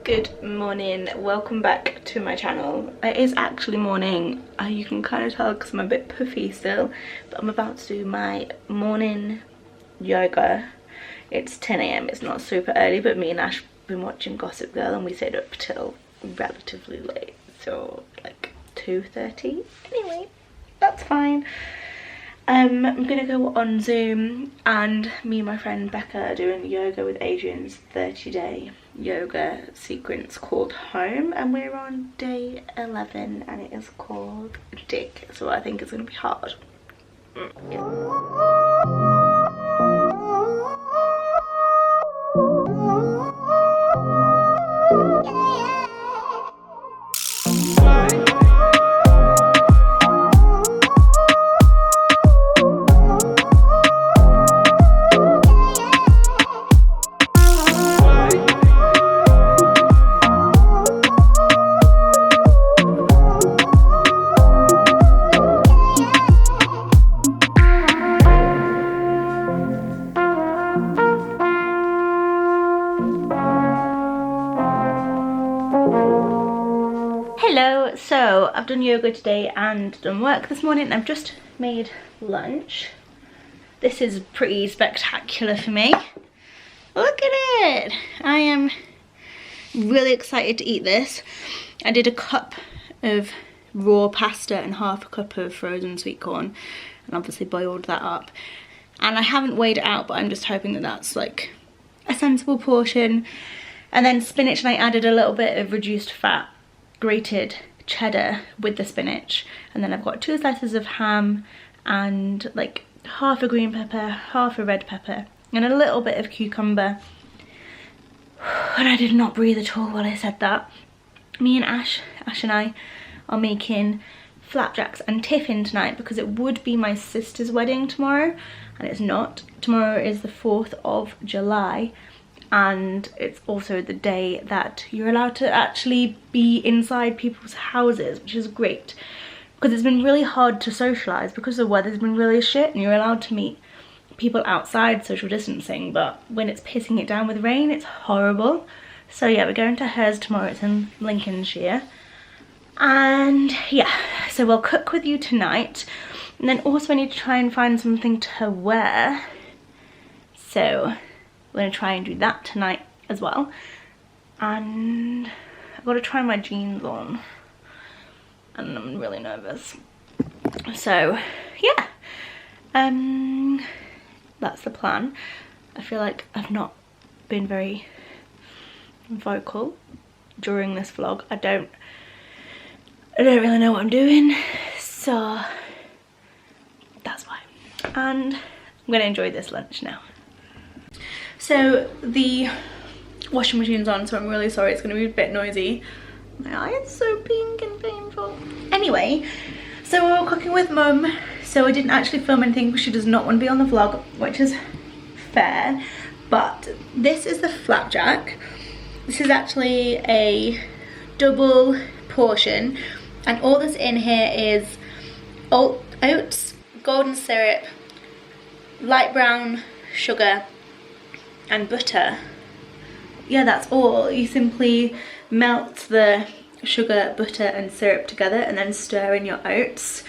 Good morning, welcome back to my channel. It is actually morning. You can kind of tell because I'm a bit puffy still, but I'm about to do my morning yoga. It's 10 AM, it's not super early, but me and Ash have been watching Gossip Girl and we stayed up till relatively late, so like 2:30. Anyway, that's fine. I'm gonna go on Zoom, and me and my friend Becca are doing yoga with Adriene's 30-day yoga sequence called Home, and we're on day 11 and it is called Dick, so I think it's gonna be hard. Hello, so I've done yoga today and done work this morning. I've just made lunch. This is pretty spectacular for me. Look at it! I am really excited to eat this. I did a cup of raw pasta and half a cup of frozen sweet corn, and obviously boiled that up. And I haven't weighed it out, but I'm just hoping that that's like a sensible portion. And then spinach, and I added a little bit of reduced fat grated cheddar with the spinach, and then I've got 2 slices of ham and like half a green pepper, half a red pepper, and a little bit of cucumber. And I did not breathe at all while I said that. Me and Ash and I are making Flapjacks and Tiffin tonight because it would be my sister's wedding tomorrow, and it's not. Tomorrow is the 4th of July. And it's also the day that you're allowed to actually be inside people's houses, which is great because it's been really hard to socialise because the weather's been really shit and you're allowed to meet people outside social distancing, but when it's pissing it down with rain, it's horrible. So yeah, we're going to hers tomorrow. It's in Lincolnshire, and yeah, so we'll cook with you tonight, and then also I need to try and find something to wear, so we're gonna try and do that tonight as well. And I've got to try my jeans on and I'm really nervous. So yeah, that's the plan. I feel like I've not been very vocal during this vlog. I don't really know what I'm doing, so that's why. And I'm gonna enjoy this lunch now. So the washing machine's on, so I'm really sorry it's going to be a bit noisy. My eye is so pink and painful. Anyway, so we're cooking with Mum, so I didn't actually film anything because she does not want to be on the vlog, which is fair. But this is the flapjack. This is actually a double portion, and all that's in here is oats, golden syrup, light brown sugar, and butter. Yeah, that's all. You simply melt the sugar, butter and syrup together and then stir in your oats.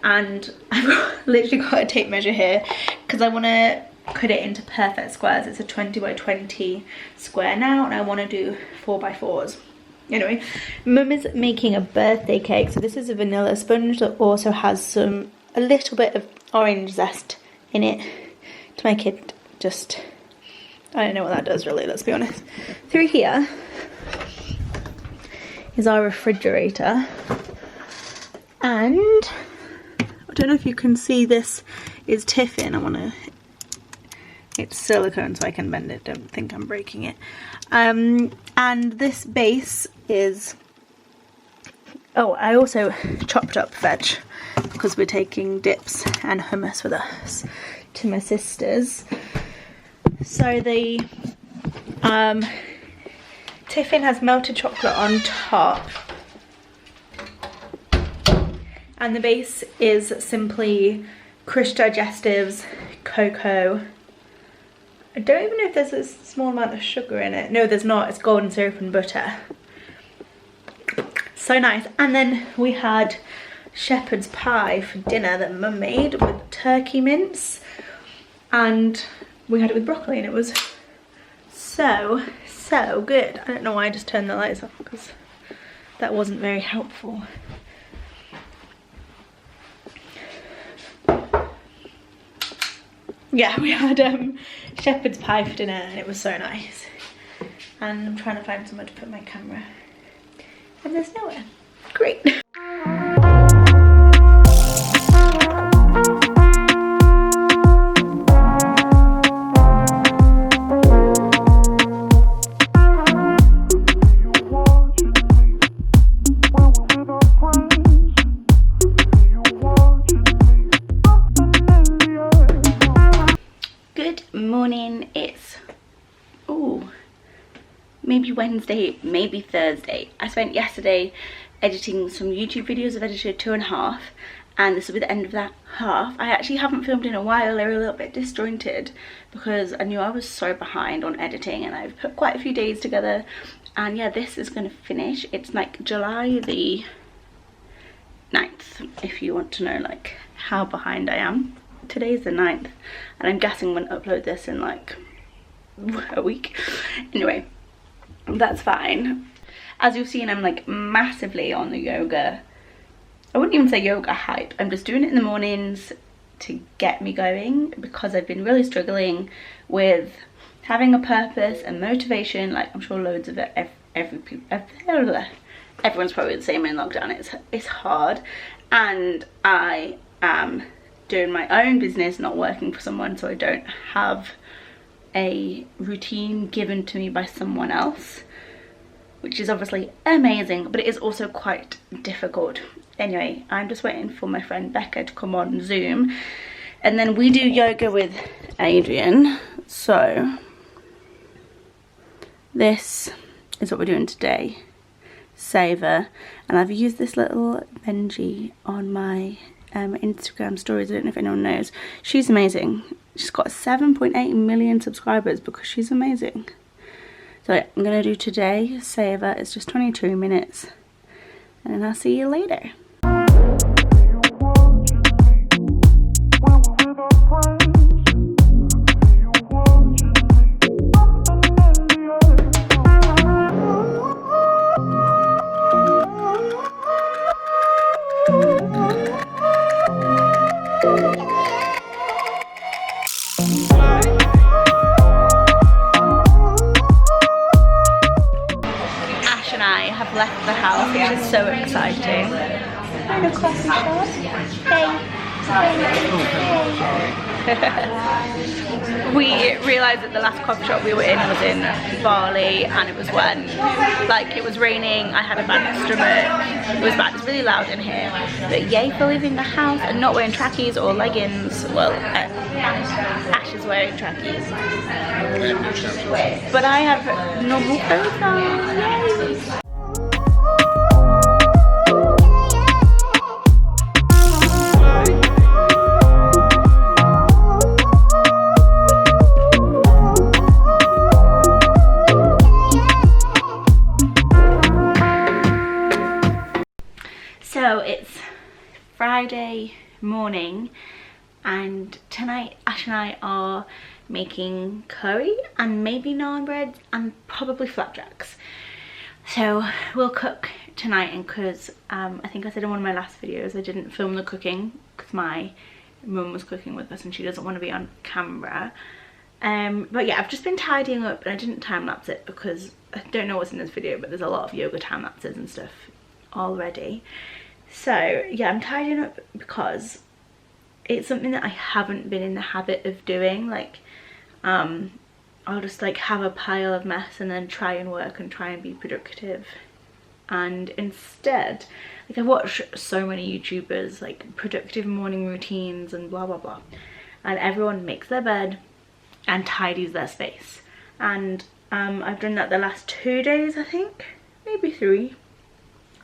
And I've literally got a tape measure here because I want to cut it into perfect squares. It's a 20 by 20 square now, and I want to do 4 by 4s. Anyway, Mum is making a birthday cake. So this is a vanilla sponge that also has a little bit of orange zest in it to make it just, I don't know what that does really, let's be honest. Through here is our refrigerator, and I don't know if you can see, this is Tiffin. It's silicone so I can bend it, don't think I'm breaking it. And this base is, oh, I also chopped up veg because we're taking dips and hummus with us to my sister's. So the Tiffin has melted chocolate on top, and the base is simply Crush Digestives, cocoa, I don't even know if there's a small amount of sugar in it. No, there's not. It's golden syrup and butter. So nice. And then we had shepherd's pie for dinner that Mum made with turkey mince, and we had it with broccoli, and it was so good. I don't know why I just turned the lights off, because that wasn't very helpful. Yeah, we had shepherd's pie for dinner, and it was so nice. And I'm trying to find somewhere to put my camera, and there's nowhere. Great. It's maybe Wednesday, maybe Thursday. I spent yesterday editing some YouTube videos. I've edited 2.5, and this will be the end of that half. I actually haven't filmed in a while. They're a little bit disjointed because I knew I was so behind on editing, and I've put quite a few days together. And yeah, this is going to finish. It's like July the 9th, if you want to know like how behind I am. Today's the 9th, and I'm guessing I'm going to upload this in like a week. Anyway, that's fine. As you've seen, I'm like massively on the yoga. I wouldn't even say yoga hype. I'm just doing it in the mornings to get me going, because I've been really struggling with having a purpose and motivation. Like, I'm sure loads of it, everyone's probably the same in lockdown. It's hard, and I am doing my own business, not working for someone, so I don't have a routine given to me by someone else, which is obviously amazing, but it is also quite difficult. Anyway, I'm just waiting for my friend Becca to come on Zoom, and then we do yoga with Adriene. So this is what we're doing today. Savor. And I've used this little Benji on my Instagram stories. I don't know if anyone knows. She's amazing. She's got 7.8 million subscribers because she's amazing. So I'm gonna do today Savor. It's just 22 minutes, and then I'll see you later. Left the house, which is so exciting. Find a coffee shop. Hey. We realised that the last coffee shop we were in was in Bali, and it was when like it was raining. I had a bad stomach. It was bad. It's really loud in here. But yay for leaving the house and not wearing trackies or leggings. Well, Ash is wearing trackies, but I have normal clothes on. Yay. So it's Friday morning, and tonight Ash and I are making curry and maybe naan breads and probably flapjacks. So we'll cook tonight, and because I think I said in one of my last videos I didn't film the cooking because my mum was cooking with us and she doesn't want to be on camera. But yeah, I've just been tidying up, and I didn't time lapse it because I don't know what's in this video, but there's a lot of yoga time lapses and stuff already. So yeah, I'm tidying up because it's something that I haven't been in the habit of doing. Like I'll just like have a pile of mess and then try and work and try and be productive, and instead, like, I watch so many YouTubers, like productive morning routines and blah blah blah, and everyone makes their bed and tidies their space, and I've done that the last 2 days, I think, maybe 3.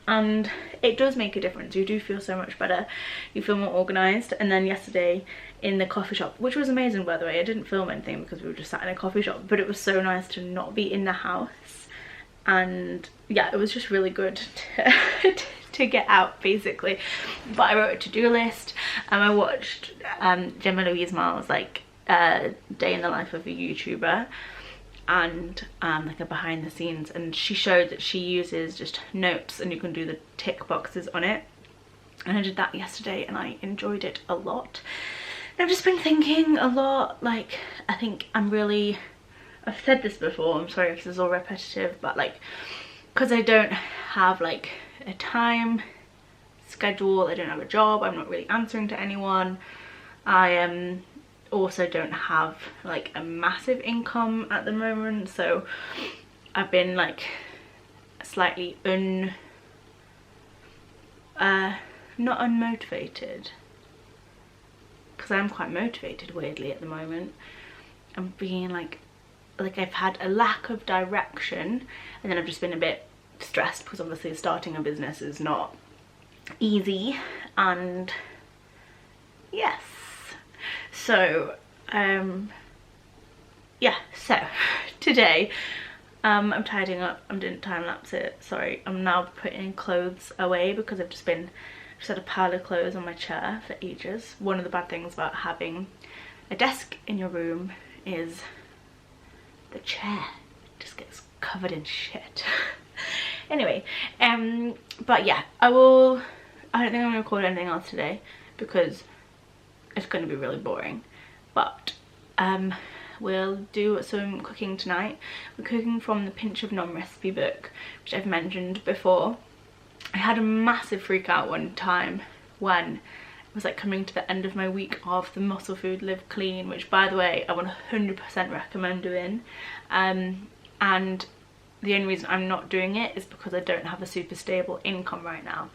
and it does make a difference. You do feel so much better, you feel more organised. And then yesterday in the coffee shop, which was amazing by the way, I didn't film anything because we were just sat in a coffee shop, but it was so nice to not be in the house. And yeah, it was just really good to get out basically. But I wrote a to-do list, and I watched Gemma Louise Miles, like day in the life of a YouTuber, and like a behind the scenes, and she showed that she uses just notes and you can do the tick boxes on it, and I did that yesterday and I enjoyed it a lot. And I've just been thinking a lot, like I think I've said this before, I'm sorry if this is all repetitive, but like because I don't have like a time schedule, I don't have a job, I'm not really answering to anyone, I also don't have like a massive income at the moment, so I've been like slightly not unmotivated, because I'm quite motivated weirdly at the moment. I'm being like I've had a lack of direction, and then I've just been a bit stressed because obviously starting a business is not easy. And yes, so yeah, so today I'm tidying up, I'm doing time lapse it, sorry, I'm now putting clothes away because I've just had a pile of clothes on my chair for ages. One of the bad things about having a desk in your room is the chair just gets covered in shit. Anyway, but yeah, I don't think I'm gonna record anything else today because it's going to be really boring. But we'll do some cooking tonight. We're cooking from the Pinch of Naan recipe book, which I've mentioned before. I had a massive freak out one time when it was like coming to the end of my week of the Muscle Food Live Clean, which by the way I 100% recommend doing. And the only reason I'm not doing it is because I don't have a super stable income right now.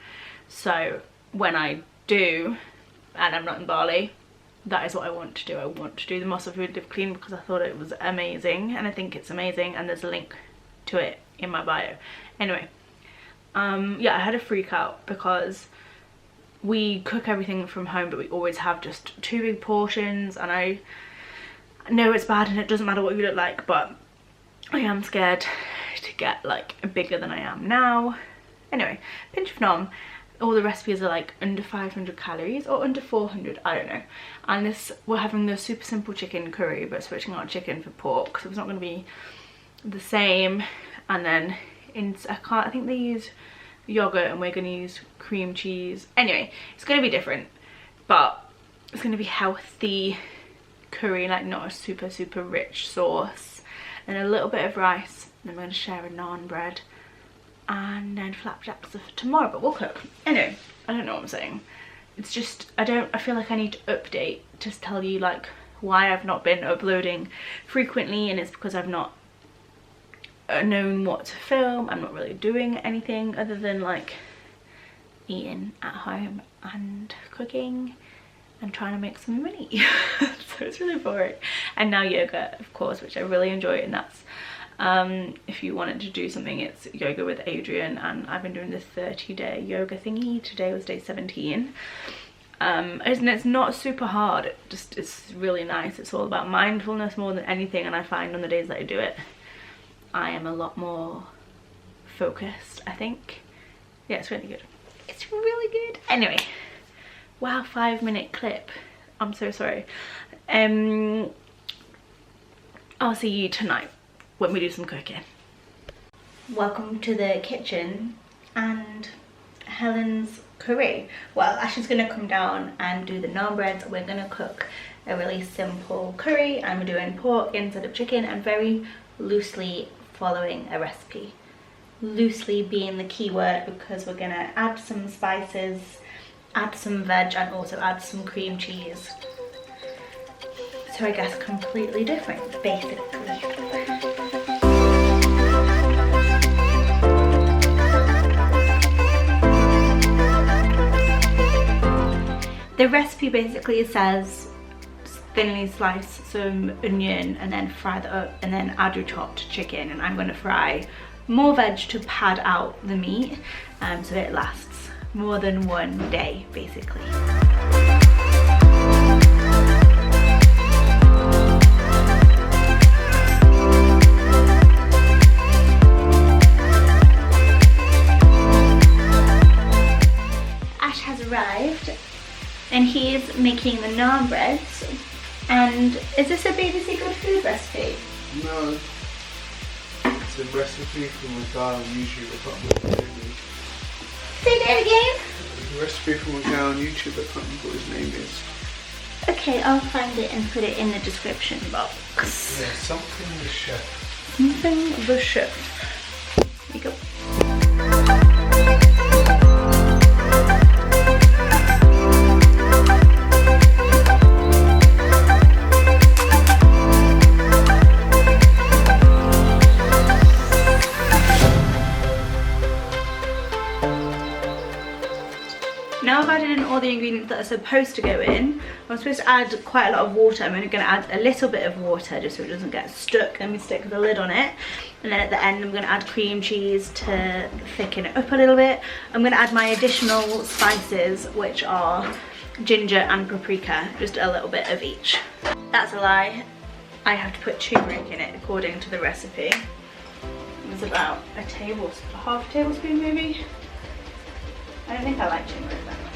So when I do, and I'm not in Bali, that is what I want to do. I want to do the Muscle Food Live Clean because I thought it was amazing, and I think it's amazing, and there's a link to it in my bio. Anyway, yeah, I had a freak out because we cook everything from home, but we always have just 2 big portions, and I know it's bad and it doesn't matter what you look like, but I am scared to get like bigger than I am now. Anyway, Pinch of Naan, all the recipes are like under 500 calories or under 400, I don't know. And this, we're having the super simple chicken curry, but switching out chicken for pork, so it's not going to be the same. And then I think they use yogurt and we're going to use cream cheese. Anyway, it's going to be different, but it's going to be healthy curry, like not a super rich sauce, and a little bit of rice. And I'm going to share a naan bread, and then flapjacks for tomorrow, but we'll cook. Anyway, I don't know what I'm saying. It's just, I feel like I need to update to tell you like why I've not been uploading frequently, and it's because I've not known what to film. I'm not really doing anything other than like eating at home and cooking and trying to make some money. So it's really boring. And now yoga, of course, which I really enjoy, and that's if you wanted to do something, it's yoga with Adriene, and I've been doing this 30-day yoga thingy. Today was day 17. And it's not super hard, it's really nice. It's all about mindfulness more than anything, and I find on the days that I do it, I am a lot more focused, I think. Yeah, it's really good. It's really good. Anyway, wow, 5-minute clip. I'm so sorry. I'll see you tonight when we do some cooking. Welcome to the kitchen and Helen's curry. Well, Ashley's gonna come down and do the naan breads. We're gonna cook a really simple curry, and we're doing pork instead of chicken, and very loosely following a recipe. Loosely being the key word, because we're gonna add some spices, add some veg, and also add some cream cheese. So I guess completely different, basically. The recipe basically says thinly slice some onion and then fry that up, and then add your chopped chicken, and I'm going to fry more veg to pad out the meat, so it lasts more than one day basically. Ash has arrived and he is making the naan breads. And is this a BBC Good Food recipe? No. It's a recipe from a guy on YouTube. I can't remember his name. Say that again? It's a recipe from a guy on YouTube. I can't remember what his name is. Okay, I'll find it and put it in the description box. Yeah, something the chef. Something the chef. Here you go. Now I've added in all the ingredients that are supposed to go in. I'm supposed to add quite a lot of water. I'm only going to add a little bit of water just so it doesn't get stuck, and we stick the lid on it. And then at the end I'm going to add cream cheese to thicken it up a little bit. I'm going to add my additional spices, which are ginger and paprika, just a little bit of each. That's a lie. I have to put turmeric in it according to the recipe. It was about a tablespoon, half a tablespoon maybe. I don't think I like turmeric that much.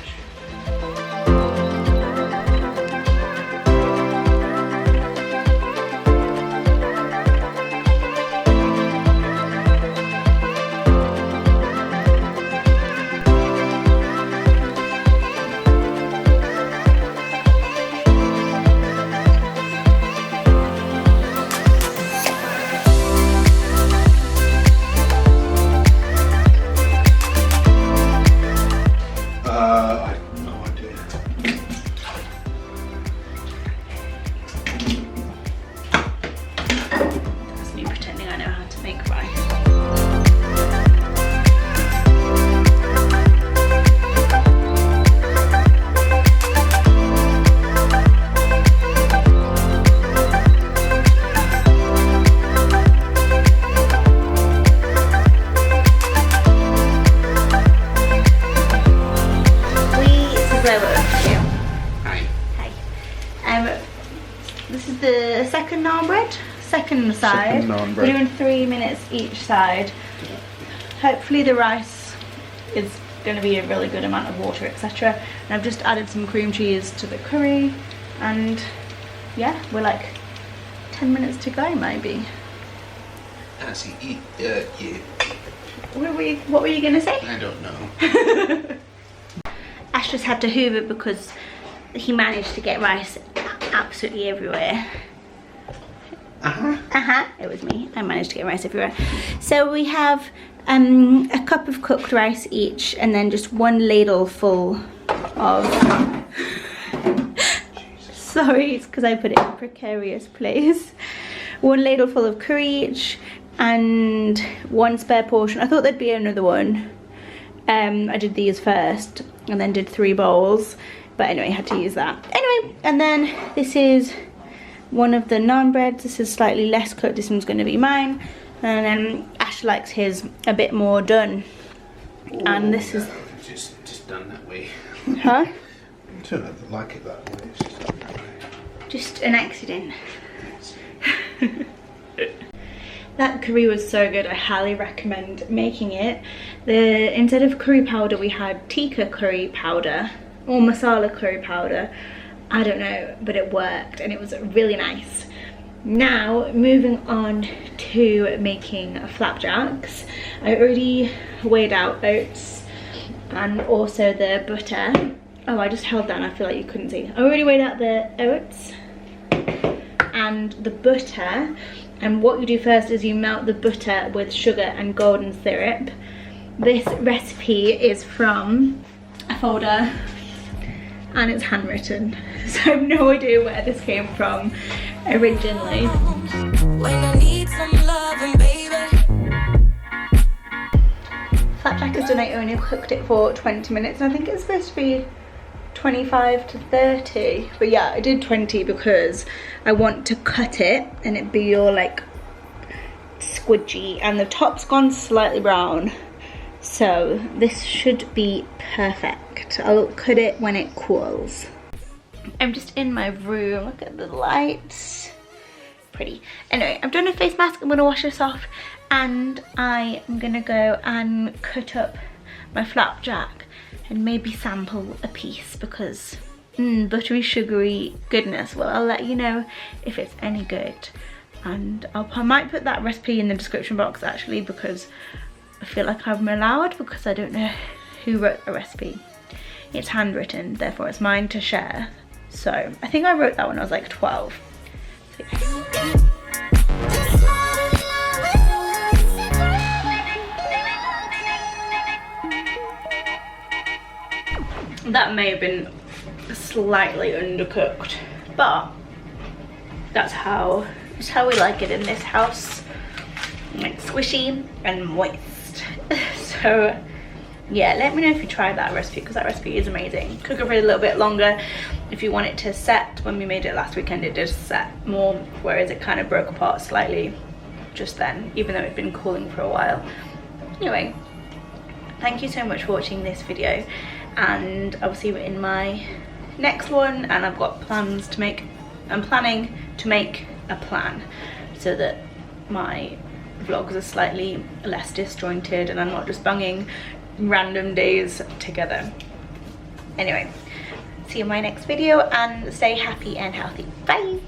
This is the second naan bread, second side. Naan bread. We're doing 3 minutes each side. Yeah. Hopefully the rice is going to be a really good amount of water, etc. And I've just added some cream cheese to the curry, and yeah, we're like 10 minutes to go maybe. As you eat, yeah. What were you going to say? I don't know. Ash just had to hoover because he managed to get rice absolutely everywhere. It was me. I managed to get rice everywhere. So we have a cup of cooked rice each, and then just one ladle full of sorry, it's because I put it in a precarious place. 1 ladle full of curry each, and 1 spare portion. I thought there'd be another one. I did these first and then did 3 bowls, but anyway, I had to use that. Anyway, and then this is one of the naan breads. This is slightly less cooked. This one's going to be mine, and then Ash likes his a bit more done. Ooh, and this is just done that way. Huh? I don't like it that way. It's just done that way. Just an accident. That curry was so good. I highly recommend making it. Instead of curry powder, we had tikka curry powder or masala curry powder. I don't know, but it worked and it was really nice. Now, moving on to making flapjacks. I already weighed out oats and also the butter. Oh, I just held down, I feel like you couldn't see. I already weighed out the oats and the butter. And what you do first is you melt the butter with sugar and golden syrup. This recipe is from a folder and it's handwritten, so I have no idea where this came from originally. When I need some loving, baby. Flapjack is done. I only cooked it for 20 minutes, and I think it's supposed to be 25 to 30, but yeah, I did 20 because I want to cut it and it be all like squidgy and the top's gone slightly brown. So this should be perfect. I'll cut it when it cools. I'm just in my room, look at the lights. Pretty. Anyway, I've done a face mask, I'm gonna wash this off and I am gonna go and cut up my flapjack and maybe sample a piece because buttery, sugary goodness. Well, I'll let you know if it's any good. And I might put that recipe in the description box actually because I feel like I'm allowed because I don't know who wrote the recipe. It's handwritten, therefore it's mine to share. So I think I wrote that when I was like 12. So, yeah. That may have been slightly undercooked, but that's how we like it in this house, like squishy and moist. So yeah, let me know if you tried that recipe because that recipe is amazing. Cook it for a little bit longer if you want it to set. When we made it last weekend it did set more, whereas it kind of broke apart slightly just then, even though it'd been cooling for a while. Anyway, thank you so much for watching this video and I'll see you in my next one. And I've got plans to make, I'm planning to make a plan so that my vlogs are slightly less disjointed and I'm not just bunging random days together. Anyway, see you in my next video and stay happy and healthy. Bye.